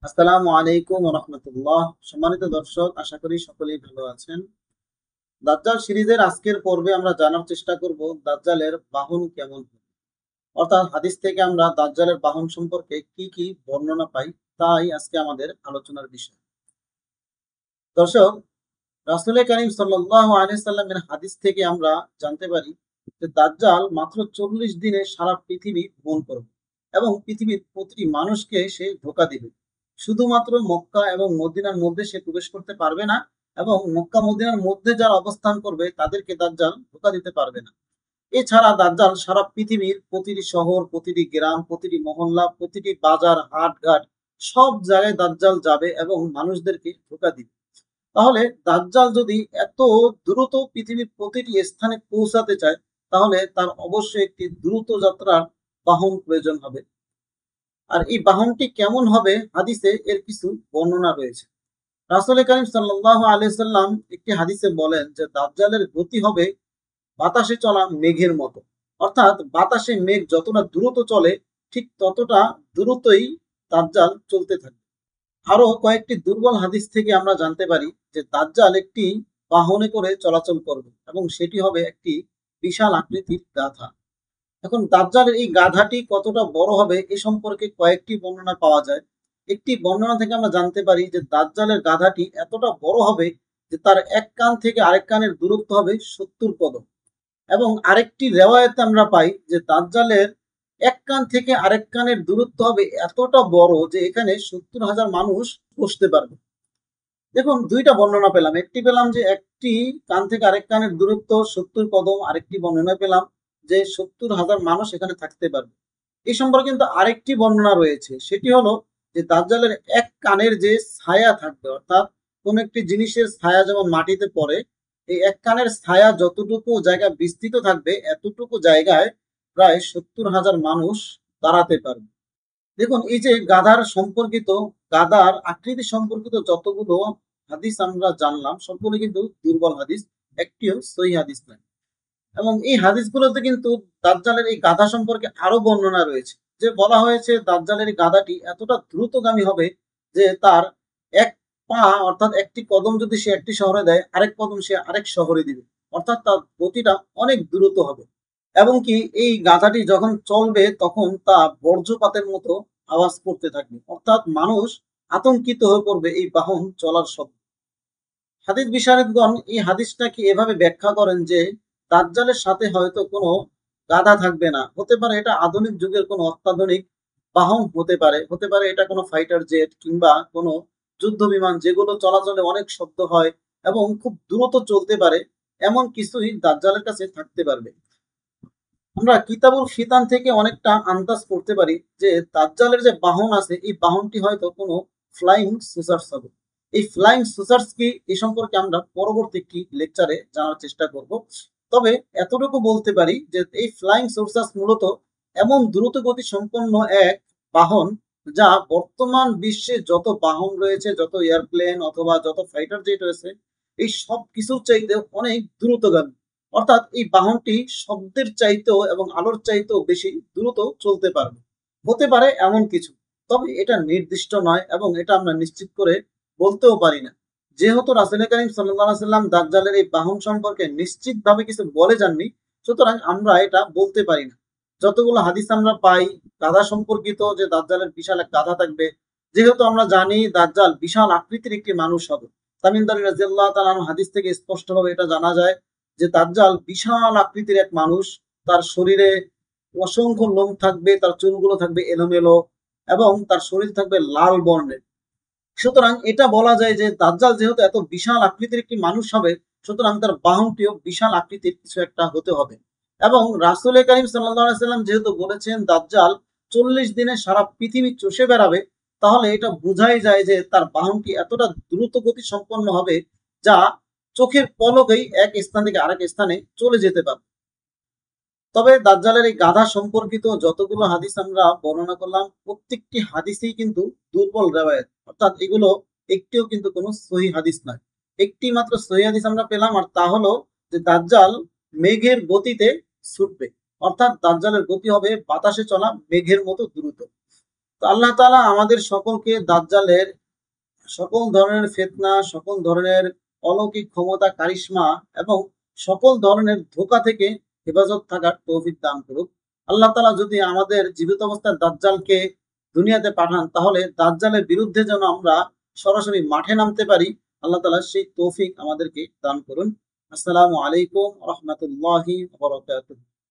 আসসালামু আলাইকুম ওয়া রাহমাতুল্লাহ। সম্মানিত দর্শক, আশা করি সকলেই ভালো আছেন। দাজ্জাল সিরিজের আজকের পর্বে আমরা জানার চেষ্টা করব দাজ্জালের বাহন কেমন হবে। অর্থাৎ হাদিস থেকে আমরা দাজ্জালের বাহন সম্পর্কে কি কি বর্ণনা পাই, তাই আজকে আমাদের আলোচনার বিষয়। দর্শক, রাসূল কারীম সাল্লাল্লাহু আলাইহি সাল্লামের হাদিস থেকে আমরা জানতে পারি যে দাজ্জাল মাত্র 40 দিনে সারা পৃথিবী ভ্রমণ করবে এবং পৃথিবীর প্রতিটি মানুষকে সে ধোঁকা দিবে। শুধুমাত্র মক্কা এবং মদিনার মধ্যে সে প্রবেশ করতে পারবে না এবং মক্কা মদিনার মধ্যে যারা অবস্থান করবে তাদেরকে দাজ্জাল ধোঁকা দিতে পারবে না। এছাড়া দাজ্জাল সারা পৃথিবীর প্রতিটি শহর, প্রতিটি গ্রাম, প্রতিটি মহল্লা, প্রতিটি বাজার, হাট ঘাট সব জায়গায় দাজ্জাল যাবে এবং মানুষদেরকে ধোঁকা দিবে। তাহলে দাজ্জাল যদি এত দ্রুত পৃথিবীর প্রতিটি স্থানে পৌঁছাতে চায়, তাহলে তার অবশ্যই একটি দ্রুত যাত্রার বাহন প্রয়োজন হবে। আর এই বাহনটি কেমন হবে, হাদিসে এর কিছু বর্ণনা রয়েছে। রাসূল কারীম সাল্লাল্লাহু আলাইহি সাল্লাম একটি হাদিসে বলেন যে দাজ্জালের গতি হবে বাতাসে চলা মেঘের মতো। অর্থাৎ বাতাসে মেঘ যতটা দ্রুত চলে, ঠিক ততটা দ্রুতই দাজ্জাল চলতে থাকবে। আরো কয়েকটি দুর্বল হাদিস থেকে আমরা জানতে পারি যে দাজ্জাল একটি বাহনে করে চলাচল করবে এবং সেটি হবে একটি বিশাল আকৃতির গাধা। এখন দাজ্জালের এই গাধাটি কতটা বড় হবে এ সম্পর্কে কয়েকটি বর্ণনা পাওয়া যায়। একটি বর্ণনা থেকে আমরা জানতে পারি যে দাজ্জালের গাধাটি এতটা বড় হবে যে তার এক কান থেকে আরেক কানের দূরত্ব হবে 70 কদম। এবং আরেকটি রেওয়ায়েতে আমরা পাই যে দাজ্জালের এক কান থেকে আরেক কানের দূরত্ব হবে এতটা বড় যে এখানে 70,000 মানুষ বসতে পারবে। দেখুন, দুইটা বর্ণনা পেলাম। একটি পেলাম যে একটি কান থেকে আরেক কানের দূরত্ব 70 কদম, আরেকটি বর্ণনা পেলাম যে 70,000 মানুষ এখানে থাকতে পারবে। এই সম্পর্কে কিন্তু আরেকটি বর্ণনা রয়েছে, সেটি হলো যে দাজ্জালের এক কানের যে ছায়া থাকবে, অর্থাৎ কোন একটি জিনিসের ছায়া যেমন মাটিতে পড়ে, এই এক কানের ছায়া যতটুকু জায়গা বিস্তৃত থাকবে এতটুকু জায়গায় প্রায় 70,000 মানুষ দাঁড়াতে পারবে। দেখুন, এই যে গাধার আকৃতি সম্পর্কিত যতগুলো হাদিস আমরা জানলাম সবগুলো কিন্তু দুর্বল হাদিস, একটিও সহিহ হাদিস নয়। এবং এই হাদিসগুলোতে কিন্তু দাজ্জালের এই গাধা সম্পর্কে আরো বর্ণনা রয়েছে, যে বলা হয়েছে দাজ্জালের এই গাধাটি এতটা দ্রুতগামী হবে যে তার এক পা, অর্থাৎ একটি কদম যদি সে একটি শহরে দেয়, আরেক কদম সে আরেক শহরে দিবে। অর্থাৎ তার গতিটা অনেক দ্রুত হবে এবং কি এই গাধাটি যখন চলবে তখন তা বজ্রপাতের মতো আওয়াজ করতে থাকবে। অর্থাৎ মানুষ আতঙ্কিত হয়ে পড়বে এই বাহন চলার শব্দ। হাদিস বিশারদগণ এই হাদিসটাকে এভাবে ব্যাখ্যা করেন যে দাজ্জালের সাথে হয়তো কোনো গাধা থাকবে না, হতে পারে এটা আধুনিক যুগের কোনো অত্যাধুনিক বাহন হতে পারে এটা কোনো ফাইটার জেট কিংবা কোনো যুদ্ধ বিমান, যেগুলো চলাচলে অনেক শব্দ হয় এবং খুব দ্রুত চলতে পারে। এমন কিছুই দাজ্জালের কাছে থাকতে পারবে। আমরা কিতাবুল ফিতান থেকে অনেকটা আন্দাজ করতে পারি যে দাজ্জালের যে বাহন আছে এই বাহনটি হয়তো কোনো ফ্লাইং সুসার্স হবে। এই ফ্লাইং সুসার্স কি, এই সম্পর্কে আমরা পরবর্তী একটি লেকচারে জানার চেষ্টা করব। তবে এতটুকু বলতে পারি যে এই ফ্লাইং সুসার্স মূলত এমন দ্রুত গতি সম্পন্ন এক বাহন, যা বর্তমান বিশ্বে যত বাহন রয়েছে, যত এয়ারপ্লেন অথবা যত ফাইটার জেট রয়েছে, এই সব কিছুর চাইতে অনেক দ্রুতগামী। অর্থাৎ এই বাহনটি শব্দের চাইতেও এবং আলোর চাইতেও বেশি দ্রুত চলতে পারবে। হতে পারে এমন কিছু, তবে এটা নির্দিষ্ট নয় এবং এটা আমরা নিশ্চিত করে বলতেও পারি না। যেহেতু রাসূল কারীম সাল্লাল্লাহু আলাইহি ওয়াসাল্লাম দাজ্জালের এই বাহন সম্পর্কে নিশ্চিতভাবে কিছু বলে যাননি, সুতরাং আমরা এটা বলতে পারি না। যতগুলো হাদিস আমরা পাই গাধা সম্পর্কিত, যে দাজ্জালের বিশাল এক গাধা থাকবে, যেহেতু আমরা জানি দাজ্জাল বিশাল আকৃতির একটি মানুষ হবে। তামিমদারি রাদিয়াল্লাহু তাআলা আনহু হাদিস থেকে স্পষ্টভাবে এটা জানা যায় যে দাজ্জাল বিশাল আকৃতির এক মানুষ। তার শরীরে অসংখ্য লোম থাকবে, তার চুলগুলো থাকবে এলোমেলো এবং তার শরীর থাকবে লাল বর্ণের। সুতরাং এটা বলা যায় যে দাজ্জাল যেহেতু এত বিশাল আকৃতির একটি মানুষ হবে, সুতরাং তার বাহনটিও বিশাল আকৃতির কিছু একটা হতে হবে। এবং রাসূল কারীম সাল্লাল্লাহু আলাইহি ওয়াসাল্লাম যেহেতু বলেছেন দাজ্জাল 40 দিনে সারা পৃথিবী চষে বেড়াবে, তাহলে এটা বোঝাই যায় যে তার বাহনটি এতটা দ্রুত গতি সম্পন্ন হবে যা চোখের পলকেই এক স্থান থেকে আরেক স্থানে চলে যেতে পারে। তবে দাজ্জালের এই গাধা সম্পর্কিত যতগুলো হাদিস আমরা বর্ণনা করলাম, প্রত্যেকটি হাদিসেই কিন্তু দুর্বল রেওয়ায়েত, অর্থাৎ এগুলো একটিও কিন্তু কোনো সহি হাদিস নয়। একটি মাত্র সহি হাদিস আমরা পেলাম, আর তা হলো যে দাজ্জাল মেঘের গতিতে ছুটবে। অর্থাৎ দাজ্জালের গতি হবে বাতাসে চলা মেঘের মতো দ্রুত। তো আল্লাহ তাআলা আমাদের সকলকে দাজ্জালের সকল ধরনের ফিতনা, সকল ধরনের অলৌকিক ক্ষমতা, কারিশমা এবং সকল ধরনের ধোঁকা থেকে হেফাজত থাকার তৌফিক দান করুক। আল্লাহ তাআলা যদি আমাদের জীবিত অবস্থায় দাজ্জালকে দুনিয়াতে পাঠান, তাহলে দাজ্জালের বিরুদ্ধে যেন আমরা সরাসরি মাঠে নামতে পারি। আল্লাহ তাআলা সেই তৌফিক আমাদেরকে দান করুন। আসসালামু আলাইকুম ওয়া রাহমাতুল্লাহি ওয়া বারাকাতুহু।